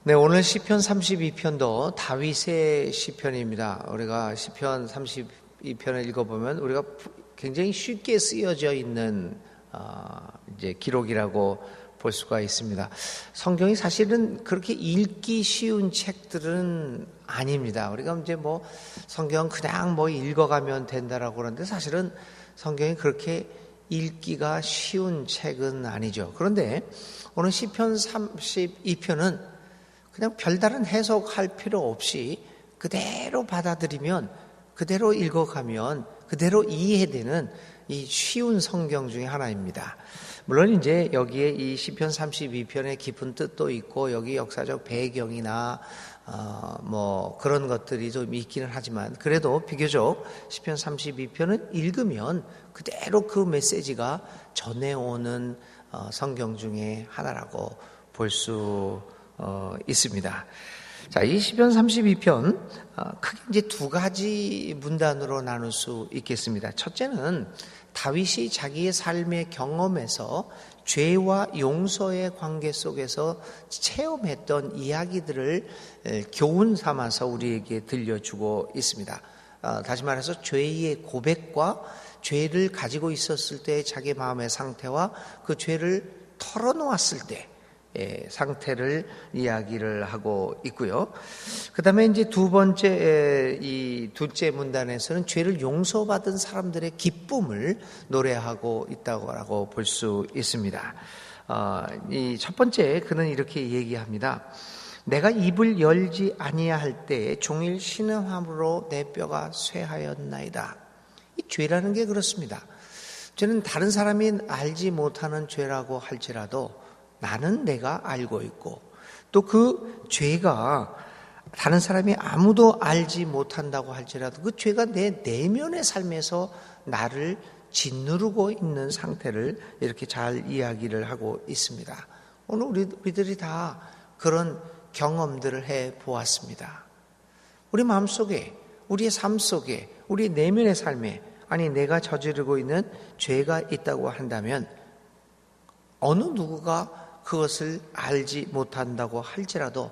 네, 오늘 시편 32편도 다윗의 시편입니다. 우리가 시편 32편을 읽어보면 우리가 굉장히 쉽게 쓰여져 있는 이제 기록이라고 볼 수가 있습니다. 성경이 사실은 그렇게 읽기 쉬운 책들은 아닙니다. 우리가 이제 성경 그냥 읽어가면 된다라고 그러는데 사실은 성경이 그렇게 읽기가 쉬운 책은 아니죠. 그런데 오늘 시편 32편은 그냥 별다른 해석할 필요 없이 그대로 받아들이면, 그대로 읽어가면 그대로 이해되는 이 쉬운 성경 중에 하나입니다. 물론 이제 여기에 이 시편 32편의 깊은 뜻도 있고 여기 역사적 배경이나 그런 것들이 좀 있기는 하지만, 그래도 비교적 시편 32편은 읽으면 그대로 그 메시지가 전해오는 성경 중에 하나라고 볼 수 있습니다. 자, 이 시편 32편 크게 이제 두 가지 문단으로 나눌 수 있겠습니다. 첫째는 다윗이 자기의 삶의 경험에서 죄와 용서의 관계 속에서 체험했던 이야기들을 교훈 삼아서 우리에게 들려주고 있습니다. 다시 말해서 죄의 고백과 죄를 가지고 있었을 때 자기 마음의 상태와 그 죄를 털어놓았을 때 상태를 이야기를 하고 있고요. 그 다음에 이제 두 번째, 이 둘째 문단에서는 죄를 용서받은 사람들의 기쁨을 노래하고 있다고 볼 수 있습니다. 이 첫 번째, 그는 이렇게 얘기합니다. 내가 입을 열지 아니할 때에 종일 신음함으로 내 뼈가 쇠하였나이다. 이 죄라는 게 그렇습니다. 죄는 다른 사람이 알지 못하는 죄라고 할지라도 나는 내가 알고 있고, 또 그 죄가 다른 사람이 아무도 알지 못한다고 할지라도 그 죄가 내 내면의 삶에서 나를 짓누르고 있는 상태를 이렇게 잘 이야기를 하고 있습니다. 오늘 우리들이 다 그런 경험들을 해 보았습니다. 우리 마음속에, 우리의 삶 속에, 우리 내면의 삶에 내가 저지르고 있는 죄가 있다고 한다면 어느 누구가 그것을 알지 못한다고 할지라도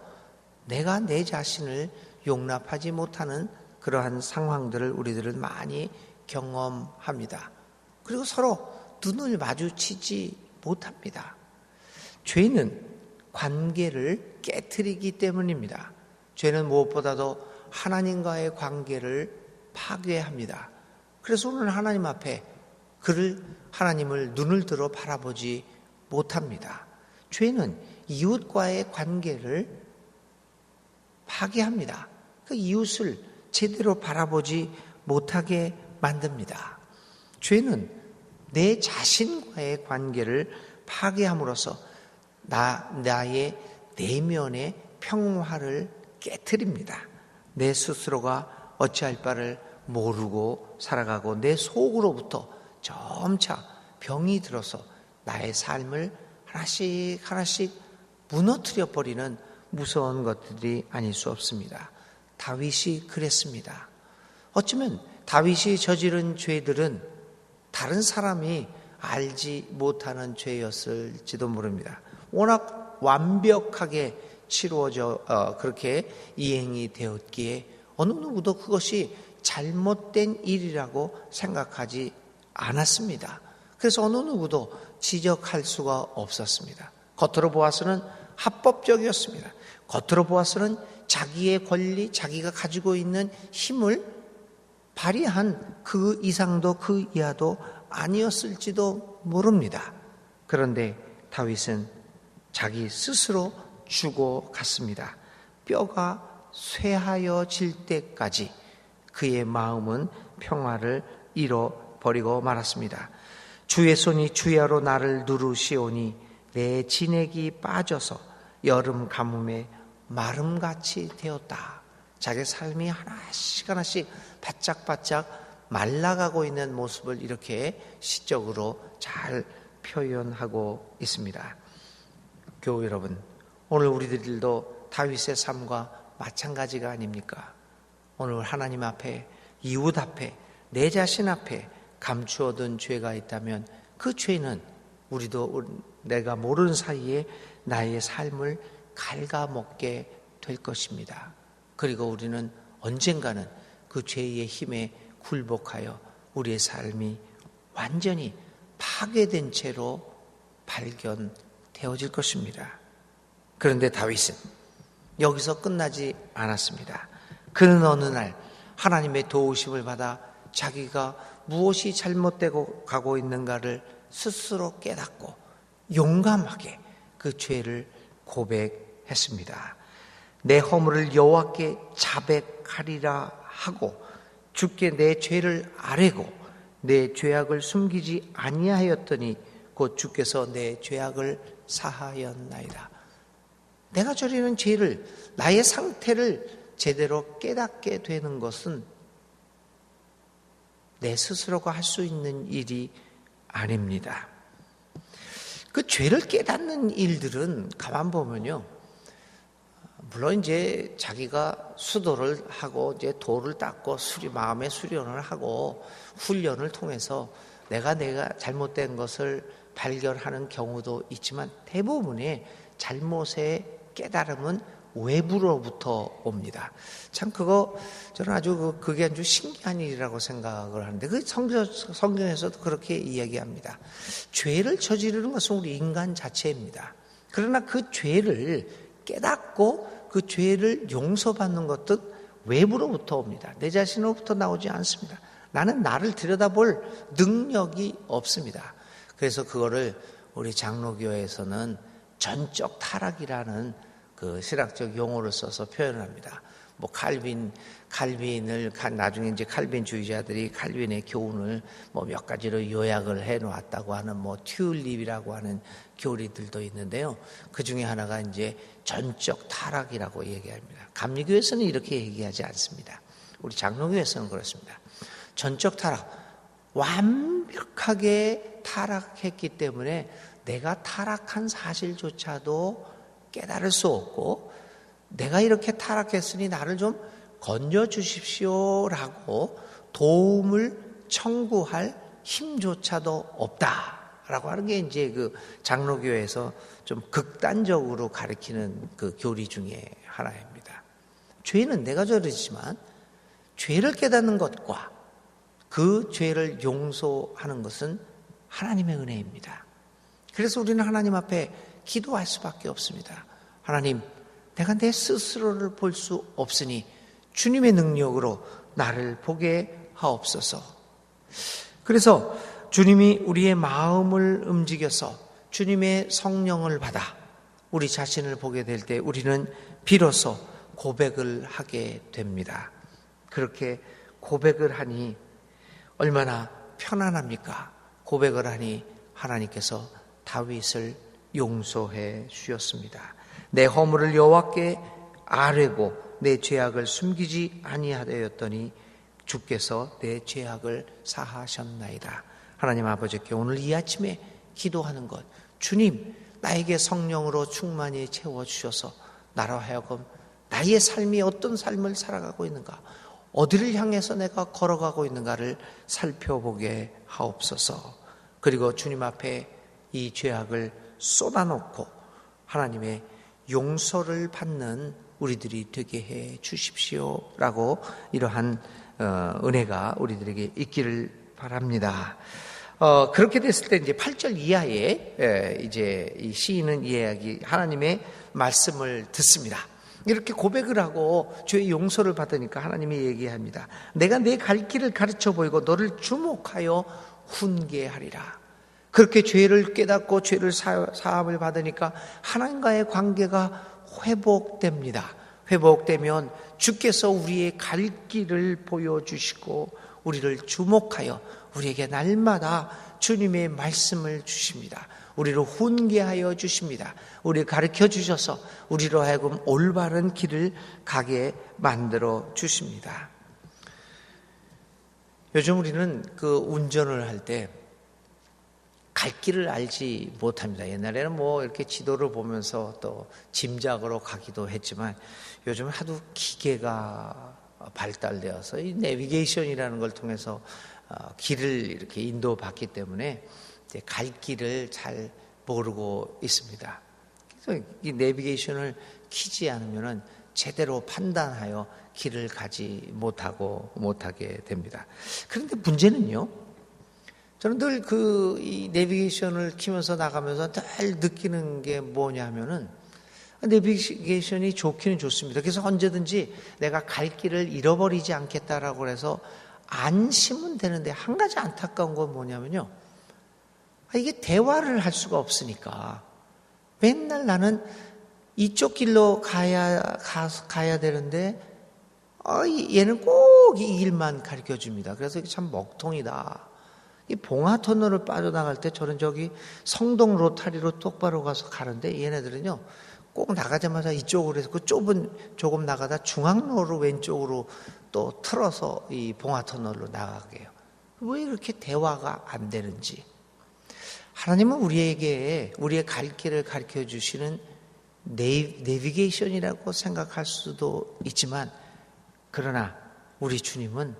내가 내 자신을 용납하지 못하는 그러한 상황들을 우리들은 많이 경험합니다. 그리고 서로 눈을 마주치지 못합니다. 죄는 관계를 깨트리기 때문입니다. 죄는 무엇보다도 하나님과의 관계를 파괴합니다. 그래서 오늘 하나님 앞에 하나님을 눈을 들어 바라보지 못합니다. 죄는 이웃과의 관계를 파괴합니다. 그 이웃을 제대로 바라보지 못하게 만듭니다. 죄는 내 자신과의 관계를 파괴함으로써 나의 내면의 평화를 깨트립니다. 내 스스로가 어찌할 바를 모르고 살아가고 내 속으로부터 점차 병이 들어서 나의 삶을 하나씩 무너뜨려 버리는 무서운 것들이 아닐 수 없습니다. 다윗이 그랬습니다. 어쩌면 다윗이 저지른 죄들은 다른 사람이 알지 못하는 죄였을지도 모릅니다. 워낙 완벽하게 치루어져 그렇게 이행이 되었기에 어느 누구도 그것이 잘못된 일이라고 생각하지 않았습니다. 그래서 어느 누구도 지적할 수가 없었습니다. 겉으로 보아서는 합법적이었습니다. 겉으로 보아서는 자기의 권리, 자기가 가지고 있는 힘을 발휘한 그 이상도 그 이하도 아니었을지도 모릅니다. 그런데 다윗은 자기 스스로 죽어갔습니다. 뼈가 쇠하여질 때까지 그의 마음은 평화를 잃어버리고 말았습니다. 주의 손이 주야로 나를 누르시오니 내 진액이 빠져서 여름 가뭄에 마름같이 되었다. 자기 삶이 하나씩 바짝바짝 말라가고 있는 모습을 이렇게 시적으로 잘 표현하고 있습니다. 교우 여러분, 오늘 우리들도 다윗의 삶과 마찬가지가 아닙니까? 오늘 하나님 앞에, 이웃 앞에, 내 자신 앞에 감추어둔 죄가 있다면 그 죄는 우리도 내가 모르는 사이에 나의 삶을 갉아먹게 될 것입니다. 그리고 우리는 언젠가는 그 죄의 힘에 굴복하여 우리의 삶이 완전히 파괴된 채로 발견되어질 것입니다. 그런데 다윗은 여기서 끝나지 않았습니다. 그는 어느 날 하나님의 도우심을 받아 자기가 무엇이 잘못되고 가고 있는가를 스스로 깨닫고 용감하게 그 죄를 고백했습니다. 내 허물을 여호와께 자백하리라 하고 주께 내 죄를 아뢰고 내 죄악을 숨기지 아니하였더니 곧 주께서 내 죄악을 사하였나이다. 내가 저리는 죄를, 나의 상태를 제대로 깨닫게 되는 것은 내 스스로가 할 수 있는 일이 아닙니다. 그 죄를 깨닫는 일들은 가만 보면요, 물론 이제 자기가 수도를 하고 이제 돌을 닦고 마음의 수련을 하고 훈련을 통해서 내가 잘못된 것을 발견하는 경우도 있지만 대부분의 잘못의 깨달음은 외부로부터 옵니다. 참 저는 아주 그게 아주 신기한 일이라고 생각을 하는데 그 성경에서도 그렇게 이야기합니다. 죄를 저지르는 것은 우리 인간 자체입니다. 그러나 그 죄를 깨닫고 그 죄를 용서받는 것은 외부로부터 옵니다. 내 자신으로부터 나오지 않습니다. 나는 나를 들여다볼 능력이 없습니다. 그래서 그거를 우리 장로교회에서는 전적 타락이라는 그 신학적 용어를 써서 표현을 합니다. 뭐 칼빈을 나중에 이제 칼빈주의자들이 칼빈의 교훈을 뭐 몇 가지로 요약을 해 놓았다고 하는 뭐 튤립이라고 하는 교리들도 있는데요. 그 중에 하나가 이제 전적 타락이라고 얘기합니다. 감리교에서는 이렇게 얘기하지 않습니다. 우리 장로교에서는 그렇습니다. 전적 타락, 완벽하게 타락했기 때문에 내가 타락한 사실조차도 깨달을 수 없고 내가 이렇게 타락했으니 나를 좀 건져주십시오라고 도움을 청구할 힘조차도 없다라고 하는 게 이제 그 장로교에서 좀 극단적으로 가리키는 그 교리 중에 하나입니다. 죄는 내가 저지르지만 죄를 깨닫는 것과 그 죄를 용서하는 것은 하나님의 은혜입니다. 그래서 우리는 하나님 앞에 기도할 수밖에 없습니다. 하나님, 내가 내 스스로를 볼 수 없으니 주님의 능력으로 나를 보게 하옵소서. 그래서 주님이 우리의 마음을 움직여서 주님의 성령을 받아 우리 자신을 보게 될 때 우리는 비로소 고백을 하게 됩니다. 그렇게 고백을 하니 얼마나 편안합니까? 고백을 하니 하나님께서 다윗을 용서해 주셨습니다. 내 허물을 여호와께 아뢰고 내 죄악을 숨기지 아니하였더니 주께서 내 죄악을 사하셨나이다. 하나님 아버지께 오늘 이 아침에 기도하는 것, 주님 나에게 성령으로 충만히 채워주셔서 나로 하여금 나의 삶이 어떤 삶을 살아가고 있는가, 어디를 향해서 내가 걸어가고 있는가를 살펴보게 하옵소서. 그리고 주님 앞에 이 죄악을 쏟아놓고 하나님의 용서를 받는 우리들이 되게 해 주십시오라고 이러한 은혜가 우리들에게 있기를 바랍니다. 그렇게 됐을 때 이제 8절 이하에 이제 이 시인은 이야기 하나님의 말씀을 듣습니다. 이렇게 고백을 하고 죄의 용서를 받으니까 하나님이 얘기합니다. 내가 내 갈 길을 가르쳐 보이고 너를 주목하여 훈계하리라. 그렇게 죄를 깨닫고 죄를 사함을 받으니까 하나님과의 관계가 회복됩니다. 회복되면 주께서 우리의 갈 길을 보여주시고 우리를 주목하여 우리에게 날마다 주님의 말씀을 주십니다. 우리를 훈계하여 주십니다. 우리를 가르쳐 주셔서 우리로 하여금 올바른 길을 가게 만들어 주십니다. 요즘 우리는 그 운전을 할 때 갈 길을 알지 못합니다. 옛날에는 뭐 이렇게 지도를 보면서 또 짐작으로 가기도 했지만 요즘은 하도 기계가 발달되어서 이 내비게이션이라는 걸 통해서 길을 이렇게 인도받기 때문에 이제 갈 길을 잘 모르고 있습니다. 그래서 이 내비게이션을 키지 않으면은 제대로 판단하여 길을 가지 못하게 됩니다. 그런데 문제는요, 저는 늘 이 내비게이션을 키면서 나가면서 늘 느끼는 게 뭐냐면은, 내비게이션이 좋기는 좋습니다. 그래서 언제든지 내가 갈 길을 잃어버리지 않겠다라고 해서 안심은 되는데, 한 가지 안타까운 건 뭐냐면요, 이게 대화를 할 수가 없으니까 맨날 나는 이쪽 길로 가야 되는데 얘는 꼭 이 길만 가르쳐 줍니다. 그래서 이게 참 먹통이다. 이 봉화터널을 빠져나갈 때 저는 저기 성동 로타리로 똑바로 가서 가는데, 얘네들은요 꼭 나가자마자 이쪽으로 해서 그 좁은 조금 나가다 중앙로로 왼쪽으로 또 틀어서 이 봉화터널로 나가게 해요. 왜 이렇게 대화가 안 되는지. 하나님은 우리에게 우리의 갈 길을 가르쳐 주시는 내비게이션이라고 생각할 수도 있지만, 그러나 우리 주님은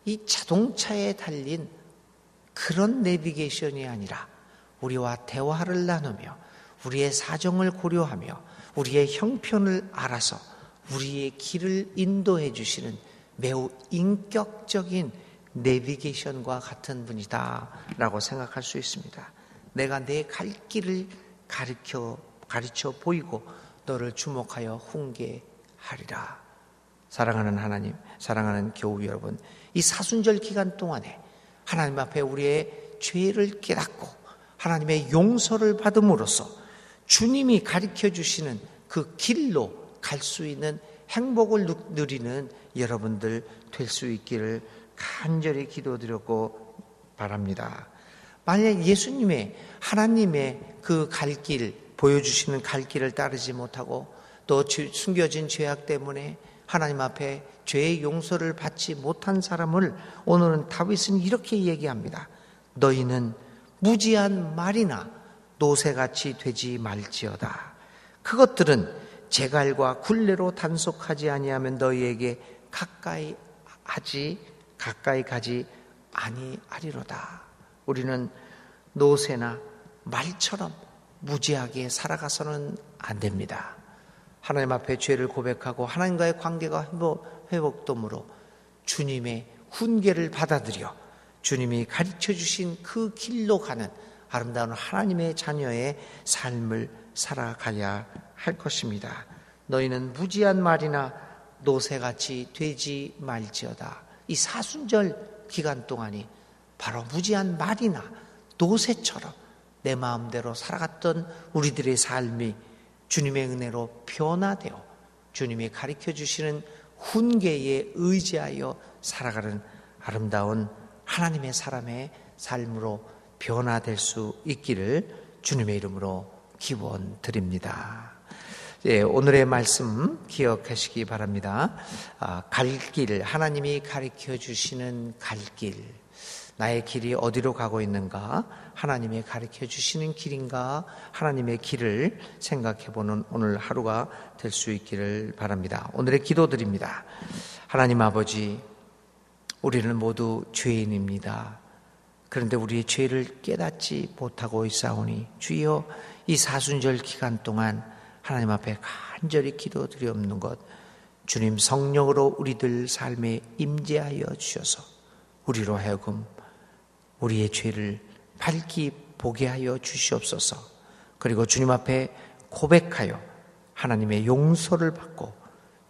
이 자동차에 달린 그런 내비게이션이 아니라 우리와 대화를 나누며 우리의 사정을 고려하며 우리의 형편을 알아서 우리의 길을 인도해 주시는 매우 인격적인 내비게이션과 같은 분이다라고 생각할 수 있습니다. 내가 내 갈 길을 가르쳐 보이고 너를 주목하여 훈계하리라. 사랑하는 하나님, 사랑하는 교우 여러분, 이 사순절 기간 동안에 하나님 앞에 우리의 죄를 깨닫고 하나님의 용서를 받음으로써 주님이 가르쳐 주시는 그 길로 갈 수 있는 행복을 누리는 여러분들 될 수 있기를 간절히 기도드렸고 바랍니다. 만약 예수님의, 하나님의 그 갈 길, 보여주시는 갈 길을 따르지 못하고 또 숨겨진 죄악 때문에 하나님 앞에 죄의 용서를 받지 못한 사람을 오늘은 다윗은 이렇게 얘기합니다. 너희는 무지한 말이나 노새같이 되지 말지어다. 그것들은 재갈과 굴레로 단속하지 아니하면 너희에게 가까이 가지 아니하리로다. 우리는 노새나 말처럼 무지하게 살아가서는 안 됩니다. 하나님 앞에 죄를 고백하고 하나님과의 관계가 회복됨으로 주님의 훈계를 받아들여 주님이 가르쳐 주신 그 길로 가는 아름다운 하나님의 자녀의 삶을 살아가야 할 것입니다. 너희는 무지한 말이나 노새같이 되지 말지어다. 이 사순절 기간 동안이 바로 무지한 말이나 노새처럼 내 마음대로 살아갔던 우리들의 삶이 주님의 은혜로 변화되어 주님이 가르쳐 주시는 훈계에 의지하여 살아가는 아름다운 하나님의 사람의 삶으로 변화될 수 있기를 주님의 이름으로 기원드립니다. 오늘의 말씀 기억하시기 바랍니다. 갈 길, 하나님이 가르쳐 주시는 갈 길, 나의 길이 어디로 가고 있는가? 하나님이 가르쳐 주시는 길인가? 하나님의 길을 생각해보는 오늘 하루가 될 수 있기를 바랍니다. 오늘의 기도드립니다. 하나님 아버지, 우리는 모두 죄인입니다. 그런데 우리의 죄를 깨닫지 못하고 있사오니 주여, 이 사순절 기간 동안 하나님 앞에 간절히 기도드리옵는 것, 주님 성령으로 우리들 삶에 임재하여 주셔서 우리로 하여금 우리의 죄를 밝히 보게 하여 주시옵소서. 그리고 주님 앞에 고백하여 하나님의 용서를 받고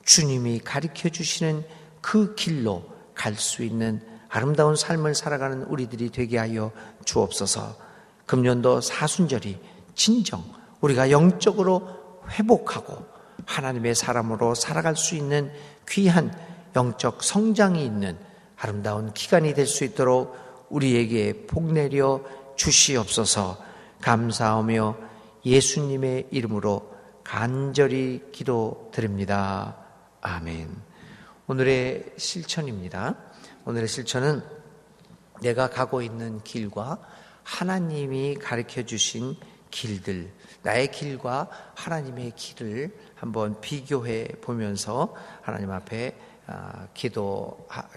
주님이 가르쳐 주시는 그 길로 갈 수 있는 아름다운 삶을 살아가는 우리들이 되게 하여 주옵소서. 금년도 사순절이 진정 우리가 영적으로 회복하고 하나님의 사람으로 살아갈 수 있는 귀한 영적 성장이 있는 아름다운 기간이 될 수 있도록 우리에게 복내려 주시옵소서. 감사하며 예수님의 이름으로 간절히 기도드립니다. 아멘. 오늘의 실천입니다. 오늘의 실천은 내가 가고 있는 길과 하나님이 가르쳐 주신 길들, 나의 길과 하나님의 길을 한번 비교해 보면서 하나님 앞에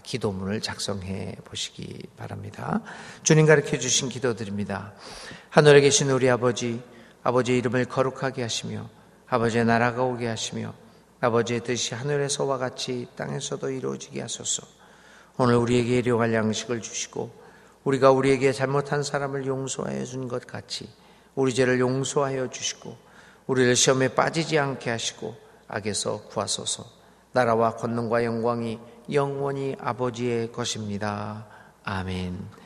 기도문을 작성해 보시기 바랍니다. 주님 가르쳐 주신 기도드립니다. 하늘에 계신 우리 아버지, 아버지의 이름을 거룩하게 하시며 아버지의 나라가 오게 하시며 아버지의 뜻이 하늘에서와 같이 땅에서도 이루어지게 하소서. 오늘 우리에게 일용할 양식을 주시고 우리가 우리에게 잘못한 사람을 용서하여 준 것 같이 우리 죄를 용서하여 주시고 우리를 시험에 빠지지 않게 하시고 악에서 구하소서. 나라와 권능과 영광이 영원히 아버지의 것입니다. 아멘.